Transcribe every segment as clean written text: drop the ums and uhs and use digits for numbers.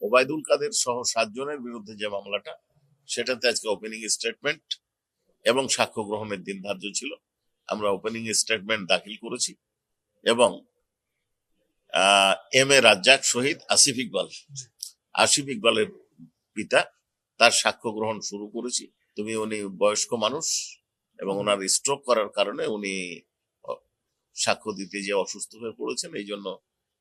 ওবায়দুল কাদের সহ 7 জনের বিরুদ্ধে যে মামলাটা, সেটাতে আজকে ওপেনিং স্টেটমেন্ট এবং সাক্ষ্য গ্রহণের দিন ধার্য ছিল। আমরা ওপেনিং স্টেটমেন্ট দাখিল করেছি এবং এম এ রাজ্জাক শহীদ আসিফ ইকবালের পিতা, তার সাক্ষ্য গ্রহণ শুরু করেছি। উনি বয়স্ক মানুষ এবং ওনার স্ট্রোক করার কারণে উনি সাক্ষ্য দিতে যে অসুস্থ হয়ে পড়েছেন, এই জন্য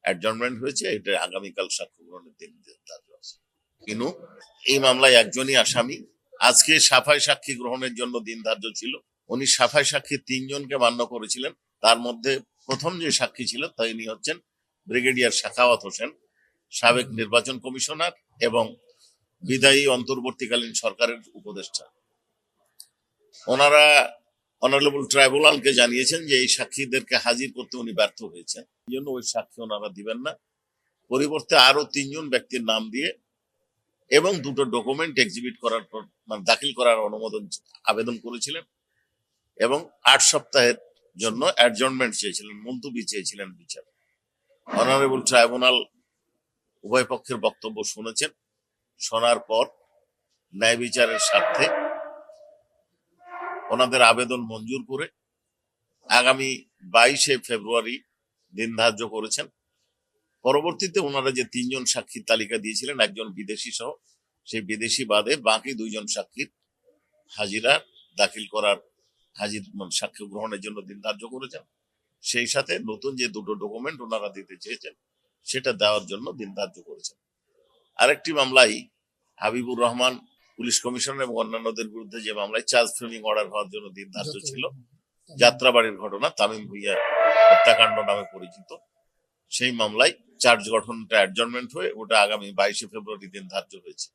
অ্যাডজর্নমেন্ট হয়েছে। এটা আগামীকাল সাক্ষ্য গ্রহণের দিন ধার্য আছে। কিন্তু এই মামলায় একজনই আসামি। আজকে সাফাই সাক্ষী গ্রহণের জন্য দিন ধার্য ছিল। উনি সাফাই সাক্ষী 3 জনকে মান্য করেছিলেন। তার মধ্যে প্রথম যে সাক্ষী ছিল তিনি হচ্ছেন ব্রিগেডিয়ার সাখাওয়াত হোসেন, সাবেক নির্বাচন কমিশনার এবং বিদায়ী অন্তর্বর্তীকালীন সরকারের উপদেষ্টা। ওনারা অনারেবল ট্রাইব্যুনালকে জানিয়েছেন যে এই সাক্ষীদেরকে হাজির করতে উনি ব্যর্থ হয়েছেন, এই জন্য ওই সাক্ষী ওনারা দিবেন না। পরিবর্তে আরো 3 জন ব্যক্তির নাম দিয়ে এবং 2টো ডকুমেন্ট এক্সিবিট করার পর দাখিল করার অনুমোদন আবেদন করেছিলেন এবং 8 সপ্তাহের জন্য অ্যাডজর্নমেন্ট চেয়েছিলেন, মুলতবি চেয়েছিলেন বিচার। অনারেবল ট্রাইব্যুনাল উভয় পক্ষের বক্তব্য শুনেছেন। শোনার পর ন্যায় বিচারের স্বার্থে ওনাদের আবেদন মঞ্জুর করে আগামী 22শে ফেব্রুয়ারি দিন ধার্য করেছেন। পরবর্তীতে ওনারা যে 3 জন সাক্ষীর তালিকা দিয়েছিলেন, একজন বিদেশি সহ, সেই বিদেশি বাদে বাকি 2 জন সাক্ষীর হাজিরা দাখিল করার সাক্ষ্য গ্রহণের জন্য দিন ধার্য করেছেন। সেই সাথে নতুন যে 2টো ডকুমেন্ট ওনারা দিতে চেয়েছেন সেটা দেওয়ার জন্য দিন ধার্য করেছেন। আরেকটি মামলায় হাবিবুর রহমান পুলিশ কমিশনার এবং অন্যান্যদের বিরুদ্ধে যে মামলায় চার্জ ফ্রেমিং অর্ডার হওয়ার জন্য দিন ধার্য ছিল, যাত্রাবাড়ির ঘটনা, তামিম ভুঁইয়া হত্যাকাণ্ড নামে পরিচিত, সেই মামলায় চার্জ গঠনটা অ্যাডজর্নমেন্ট হয়ে ওটা আগামী 22শে ফেব্রুয়ারি দিন ধার্য হয়েছে।